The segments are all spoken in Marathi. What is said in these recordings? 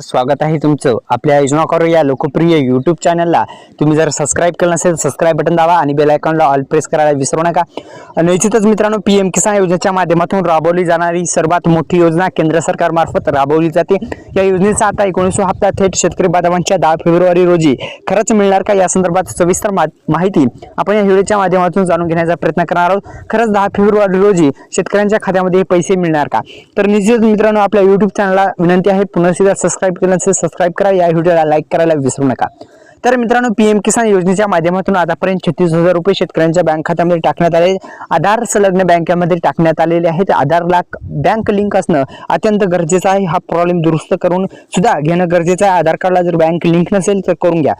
स्वागत आहे तुमचं आपल्या योजना करू या लोकप्रिय YouTube चॅनलला। तुम्ही जर सबस्क्राइब केलं नसेल सबस्क्राइब बटन दाबा आणि बेल आयकॉनला ऑल प्रेस करायला विसरू नका। निश्चितच मित्रांनो, पीएम किसान योजनेच्या माध्यमातून राबवली जाणारी सर्वात मोठी योजना केंद्र सरकार मार्फत राबवली जाते। या योजनेचा आता 19वा हप्ता थेट शेतकरी बांधवांच्या 10 फेब्रुवारी रोजी खरंच मिळणार का, या संदर्भात सविस्तर माहिती आपण या व्हिडिओच्या माध्यमातून जाणून घेण्याचा प्रयत्न करणार आहोत। खरंच 10 फेब्रुवारी रोजी शेतकऱ्यांच्या खात्यामध्ये हे पैसे मिळणार का? तर निश्चितच मित्रांनो, आपल्या YouTube चॅनलला विनंती आहे, पुन्हा एकदा सबस्क्राइब केलं नसेल सबस्क्राइब करा, या व्हिडिओला लाईक करायला विसरू नका। तर मित्रांनो, पीएम किसान योजनेच्या माध्यमातून आतापर्यंत 36,000 रुपये शेतकऱ्यांच्या बँक खात्यामध्ये टाकण्यात आले। आधार संलग्न बँकेमध्ये टाकण्यात आलेले आहेत। आधारला बँक लिंक असणं अत्यंत गरजेचं आहे। हा प्रॉब्लेम दुरुस्त करून सुद्धा घेणं गरजेचं आहे। आधार कार्डला जर बँक लिंक नसेल तर करून घ्या।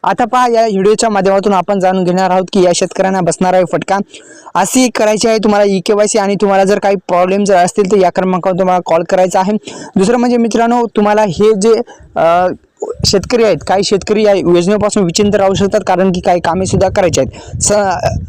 आता पहा, या व्हिडिओच्या माध्यमातून आपण जाणून घेणार आहोत की या शेतकऱ्यांना बसणार आहे फटका। अशी करायची आहे तुम्हाला EKYC, आणि तुम्हाला जर काही प्रॉब्लेम जर असतील तर या क्रमांकावर तुम्हाला कॉल करायचा आहे। दुसरं म्हणजे मित्रांनो, तुम्हाला हे जे शेतकरी आहेत, काही शेतकरी या योजनेपासून विचिंत राहू शकतात, कारण की काही कामे सुद्धा करायची आहेत।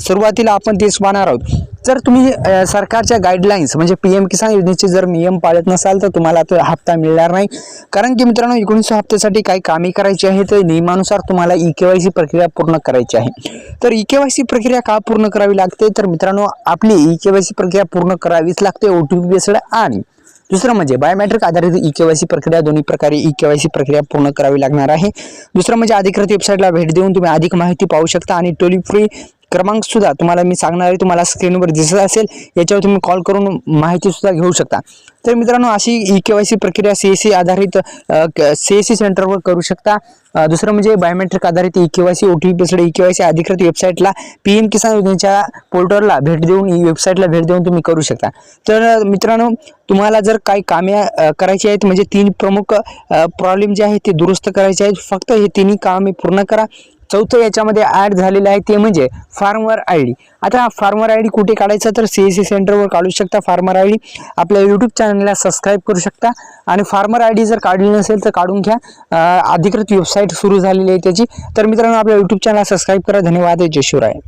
सुरुवातीला आपण तेच पाहणार आहोत। जर तुम्ही सरकारच्या गाईडलाईन्स म्हणजे पीएम किसान योजनेचे जर नियम पाळत नसाल तर तुम्हाला तो हप्ता मिळणार नाही। कारण की मित्रांनो, 19 हप्त्यासाठी काही कामे करायची आहे, तर नियमानुसार तुम्हाला EKYC प्रक्रिया पूर्ण करायची आहे। तर EKYC प्रक्रिया का पूर्ण करावी लागते? तर मित्रांनो, आपली EKYC प्रक्रिया पूर्ण करावीच लागते OTP बेस्ड, आणि दुसरं म्हणजे बायोमेट्रिक आधारित EKYC प्रक्रिया, दोन्ही प्रकारे EKYC प्रक्रिया पूर्ण करावी लागणार आहे। दुसरं म्हणजे अधिकृत वेबसाईटला भेट देऊन तुम्ही अधिक माहिती पाहू शकता, आणि टोल फ्री क्रमांक सुद्धा तुम्हाला मी सांगणार आहे, तुम्हाला स्क्रीनवर दिसत असेल, याच्यावर तुम्ही कॉल करून माहिती सुद्धा घेऊ शकता। तर मित्रांनो, अशी EKYC प्रक्रिया CSC आधारित CSC सेंटरवर करू शकता। दुसरं म्हणजे बायोमेट्रिक आधारित EKYC OTP बेस्ड EKYC अधिकृत वेबसाईटला पीएम किसान योजनेच्या पोर्टलला भेट देऊन वेबसाईटला भेट देऊन तुम्ही करू शकता। तर मित्रांनो, तुम्हाला जर काही कामे करायची आहेत, म्हणजे 3 प्रमुख प्रॉब्लेम जे आहेत ते दुरुस्त करायचे आहेत, फक्त हे 3 कामे पूर्ण करा। चौथं याच्यामध्ये ऍड झालेलं आहे ते म्हणजे फार्मर ID। आता फार्मर ID कुठे काढायचा? तर CSC सेंटरवर काढू शकता फार्मर ID। आपल्या YouTube चॅनलला सबस्क्राइब करू शकता, आणि फार्मर ID जर काढली नसेल तर काढून घ्या। अधिकृत वेबसाईट सुरू झालेली आहे त्याची। तर मित्रांनो, आपल्या YouTube चॅनलला सबस्क्राइब करा। धन्यवाद। जय शिवराय।